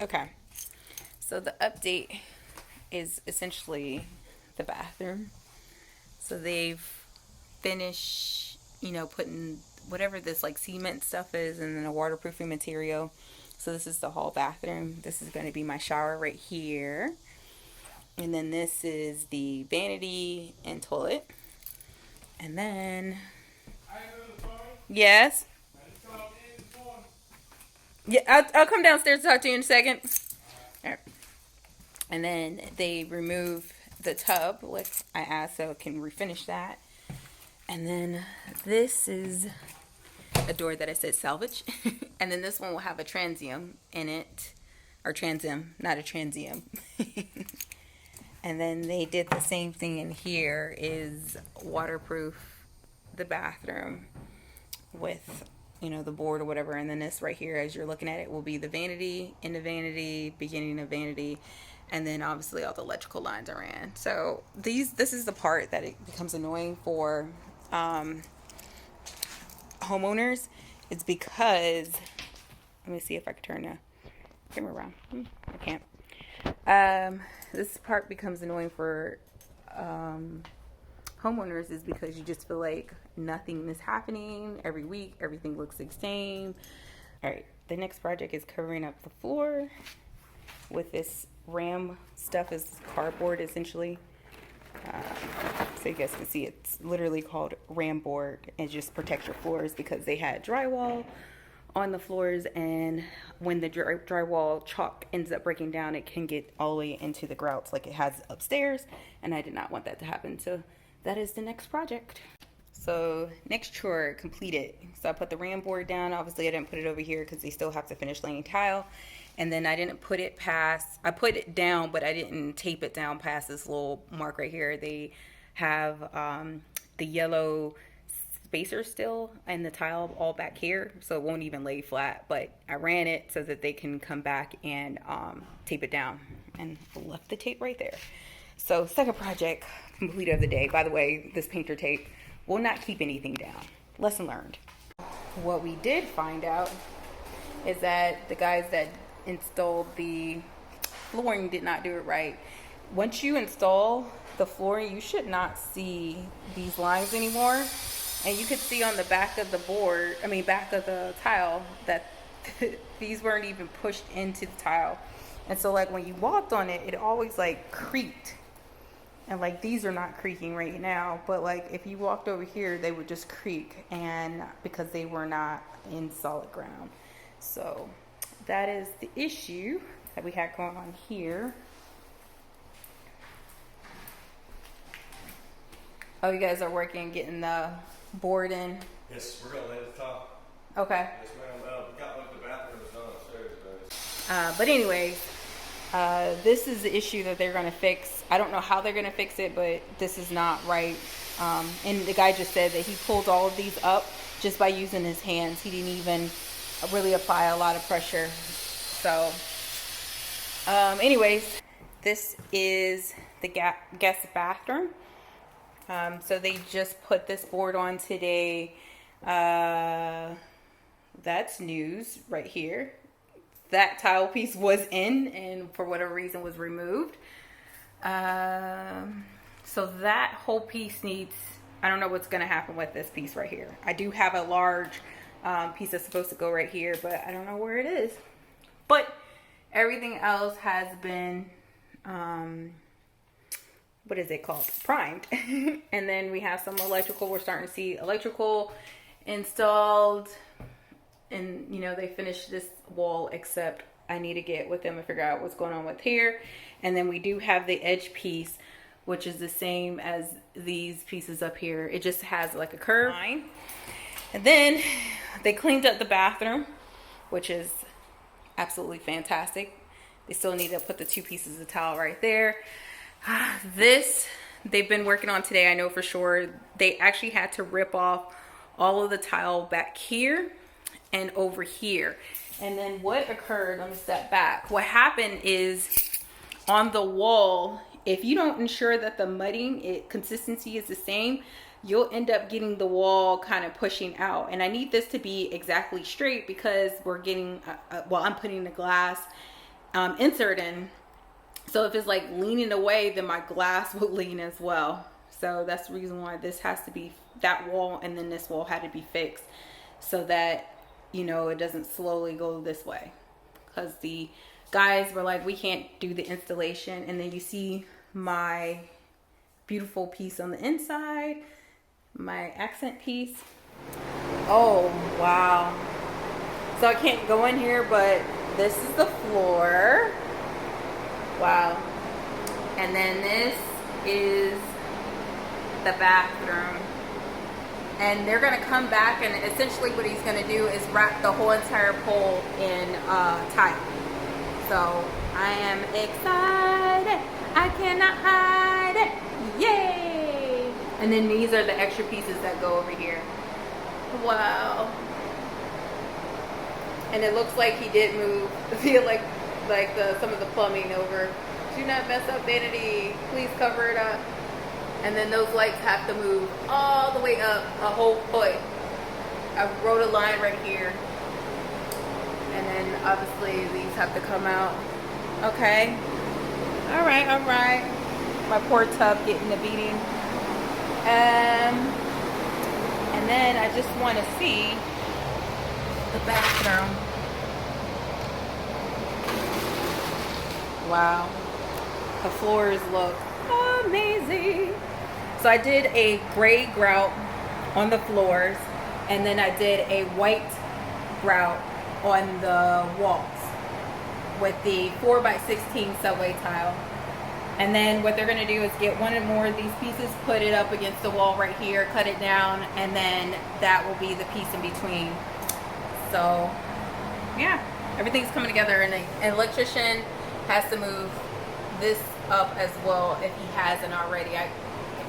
Okay, so the update is essentially the bathroom. So they've finished, putting whatever this like cement stuff is and then a waterproofing material. So this is the hall bathroom. This is going to be my shower right here. And then this is the vanity and toilet. And then, yes. Yeah, I'll come downstairs to talk to you in a second. All right. And then they remove the tub, like I asked, so I can refinish that. And then this is a door that I said salvage. And then this one will have a transium in it, or transium, not a transium. And then they did the same thing in here, is waterproof the bathroom with the board or whatever. And then this right here, as you're looking at it, will be the vanity, in the vanity, beginning of vanity, and then obviously all the electrical lines are in. So this is the part that it becomes annoying for homeowners. It's because, let me see if I can turn the camera around. I can't. This part becomes annoying for homeowners, is because you just feel like nothing is happening every week. Everything looks the same. All right, the next project is covering up the floor with this ram stuff. Is cardboard essentially. So you guys can see it's literally called ram board. It just protects your floors because they had drywall on the floors, and when the drywall chalk ends up breaking down, it can get all the way into the grouts like it has upstairs, and I did not want that to happen. So that is the next project. So next chore completed. So I put the ram board down. Obviously I didn't put it over here because they still have to finish laying tile. And then I didn't put it past, I put it down, but I didn't tape it down past this little mark right here. They have the yellow spacer still and the tile all back here, so it won't even lay flat. But I ran it so that they can come back and tape it down, and left the tape right there. So second project completed of the day. By the way, this painter tape will not keep anything down. Lesson learned. What we did find out is that the guys that installed the flooring did not do it right. Once you install the flooring, you should not see these lines anymore. And you could see on the back of the board, back of the tile, that these weren't even pushed into the tile. And so like when you walked on it, it always like creaked. And like these are not creaking right now, but like if you walked over here, they would just creak, and because they were not in solid ground. So that is the issue that we had going on here. Oh, you guys are working getting the board in? Yes, we're gonna lay the top. Okay. Yes, ma'am. We got like the bathroom is done upstairs, But anyways, this is the issue that they're gonna fix. I don't know how they're gonna fix it, but this is not right. And the guy just said that he pulled all of these up just by using his hands. He didn't even really apply a lot of pressure. So, anyways, this is the guest bathroom. So they just put this board on today. That's news right here. That tile piece was in and for whatever reason was removed. So that whole piece needs, I don't know what's going to happen with this piece right here. I do have a large piece that's supposed to go right here, but I don't know where it is. But everything else has been, what is it called? Primed. And then we have some electrical. We're starting to see electrical installed. And, they finished this wall, except I need to get with them and figure out what's going on with here. And then we do have the edge piece, which is the same as these pieces up here. It just has like a curve line. And then they cleaned up the bathroom, which is absolutely fantastic. They still need to put the two pieces of towel right there. This, they've been working on today, I know for sure. They actually had to rip off all of the tile back here and over here. And then what occurred, let me step back. What happened is on the wall, if you don't ensure that the mudding consistency is the same, you'll end up getting the wall kind of pushing out. And I need this to be exactly straight because we're getting, I'm putting the glass insert in. So if it's like leaning away, then my glass will lean as well. So that's the reason why this has to be, that wall and then this wall had to be fixed so that, you know, it doesn't slowly go this way. Because the guys were like, we can't do the installation. And then you see my beautiful piece on the inside, my accent piece. Oh, wow. So I can't go in here, but this is the floor. Wow. And then this is the bathroom. And they're going to come back, and essentially what he's going to do is wrap the whole entire pole in tile. So I am excited. I cannot hide it. Yay! And then these are the extra pieces that go over here. Wow. And it looks like he did move. See, like some of the plumbing over. Do not mess up, vanity. Please cover it up. And then those lights have to move all the way up a whole foot. I wrote a line right here. And then obviously these have to come out. Okay. All right, all right. My poor tub getting the beating. And then I just want to see the bathroom. Wow. The floors look amazing. So I did a gray grout on the floors, and then I did a white grout on the walls with the 4x16 subway tile. And then what they're going to do is get one or more of these pieces, put it up against the wall right here, cut it down, and then that will be the piece in between. So yeah, everything's coming together, and an electrician has to move this up as well if he hasn't already. I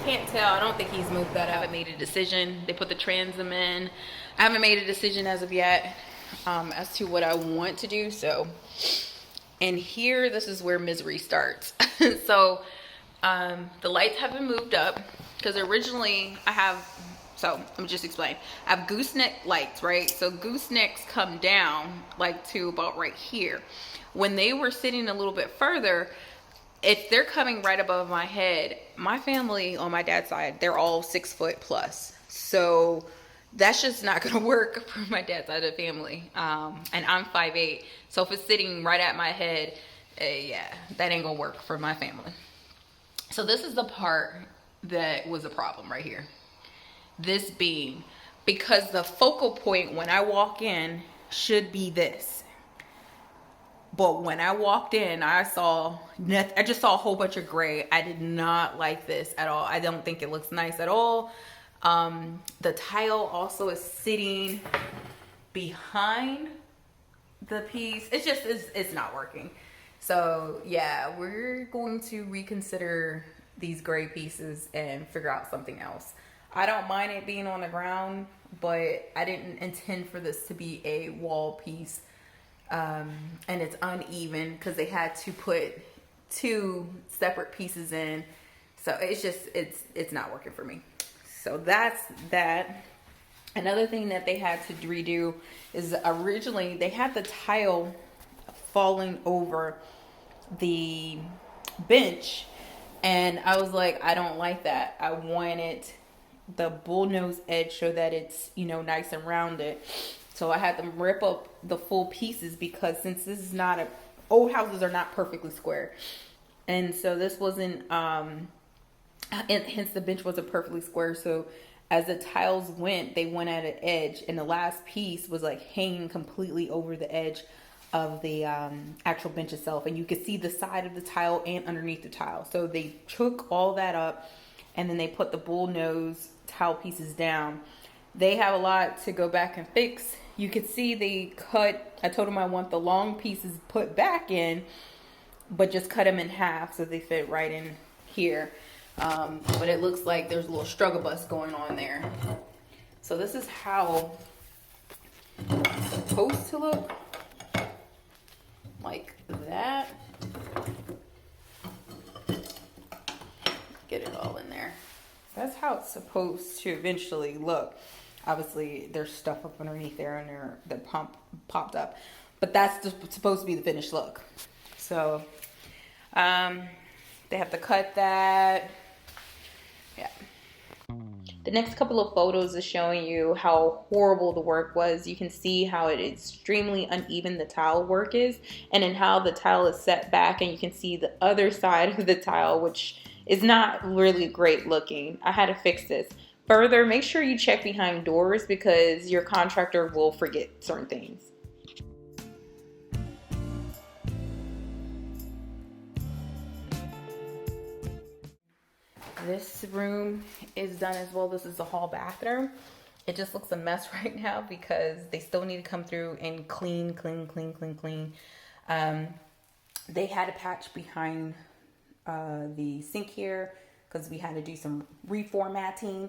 can't tell. I don't think he's moved that out. I haven't made a decision. They put the transom in. I haven't made a decision as of yet as to what I want to do. So, and here, this is where misery starts. So the lights have been moved up because originally I have, so let me just explain. I have gooseneck lights, right? So goosenecks come down like to about right here. When they were sitting a little bit further, if they're coming right above my head, my family on my dad's side, they're all 6 foot plus. So that's just not going to work for my dad's side of the family. And I'm 5'8". So if it's sitting right at my head, yeah, that ain't going to work for my family. So this is the part that was a problem right here. This beam, because the focal point when I walk in should be this. But when I walked in, I just saw a whole bunch of gray. I did not like this at all. I don't think it looks nice at all. The tile also is sitting behind the piece. It's not working. So yeah, we're going to reconsider these gray pieces and figure out something else. I don't mind it being on the ground, but I didn't intend for this to be a wall piece. And it's uneven because they had to put 2 separate pieces in. So it's not working for me. So that's that. Another thing that they had to redo is originally they had the tile falling over the bench. And I was like, I don't like that. I wanted the bullnose edge so that it's, you know, nice and rounded. So I had them rip up the full pieces because since this is not old houses are not perfectly square. And so this wasn't, and hence the bench wasn't perfectly square. So as the tiles went, they went at an edge, and the last piece was like hanging completely over the edge of the actual bench itself. And you could see the side of the tile and underneath the tile. So they took all that up, and then they put the bullnose tile pieces down. They have a lot to go back and fix. You could see they cut, I told them I want the long pieces put back in, but just cut them in half so they fit right in here. But it looks like there's a little struggle bus going on there. So this is how it's supposed to look. Like that. Get it all in there. That's how it's supposed to eventually look. Obviously, there's stuff up underneath there and the pump popped up. But that's supposed to be the finished look. So they have to cut that. Yeah. The next couple of photos is showing you how horrible the work was. You can see how extremely uneven the tile work is, and then how the tile is set back, and you can see the other side of the tile, which is not really great looking. I had to fix this. Further, make sure you check behind doors because your contractor will forget certain things. This room is done as well. This is the hall bathroom. It just looks a mess right now because they still need to come through and clean. They had a patch behind the sink here because we had to do some reformatting.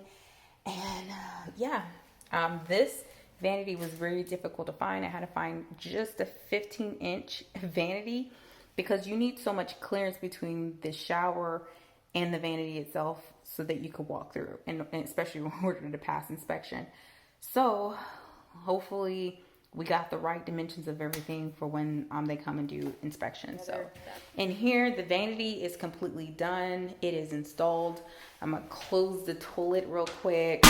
And this vanity was very difficult to find. I had to find just a 15-inch vanity because you need so much clearance between the shower and the vanity itself so that you could walk through, and especially in order to pass inspection. So hopefully we got the right dimensions of everything for when they come and do inspection. So in here, the vanity is completely done. It is installed. I'm gonna close the toilet real quick.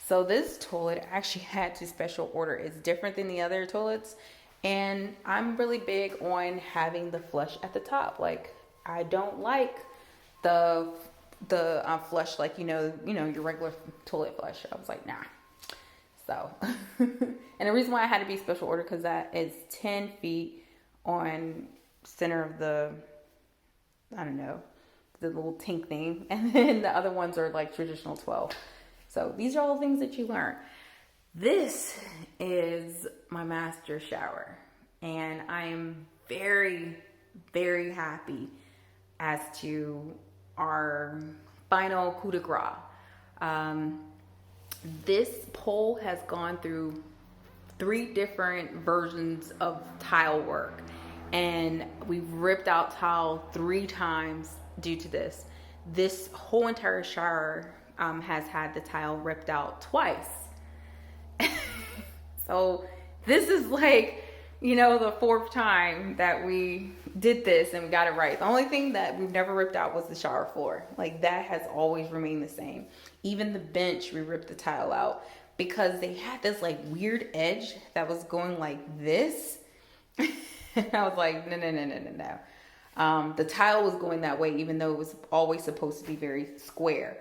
So this toilet actually had to special order. It's different than the other toilets, and I'm really big on having the flush at the top. Like, I don't like the flush, like, you know your regular toilet flush. I was like, nah. So and the reason why I had to be special order because that is 10 feet on center of the, I don't know, the little tank thing, and then the other ones are like traditional 12. So these are all the things that you learn. This is my master shower, and I am very, very happy as to our final coup de grace. This pole has gone through 3 different versions of tile work, and we've ripped out tile 3 times due to this. This whole entire shower has had the tile ripped out twice. So this is like, the 4th time that we did this and we got it right. The only thing that we've never ripped out was the shower floor. Like, that has always remained the same. Even the bench, we ripped the tile out because they had this like weird edge that was going like this. And I was like, no. The tile was going that way, even though it was always supposed to be very square.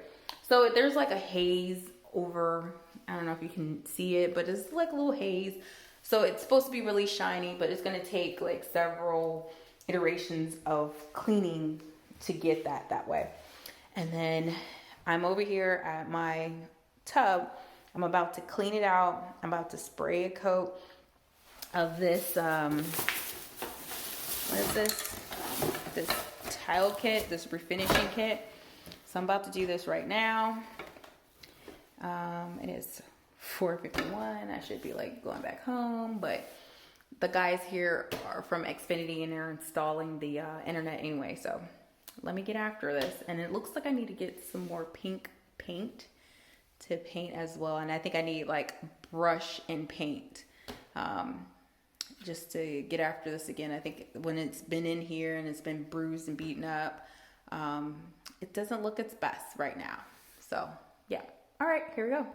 So there's like a haze over, I don't know if you can see it, but it's like a little haze. So it's supposed to be really shiny, but it's going to take like several iterations of cleaning to get that way. And then I'm over here at my tub. I'm about to clean it out. I'm about to spray a coat of this, what is this? This tile kit, this refinishing kit. So I'm about to do this right now. It is 4:51. I should be like going back home, but the guys here are from Xfinity and they're installing the internet anyway. So let me get after this. And it looks like I need to get some more pink paint to paint as well. And I think I need like brush and paint just to get after this again. I think when it's been in here and it's been bruised and beaten up, it doesn't look its best right now. So yeah. All right, here we go.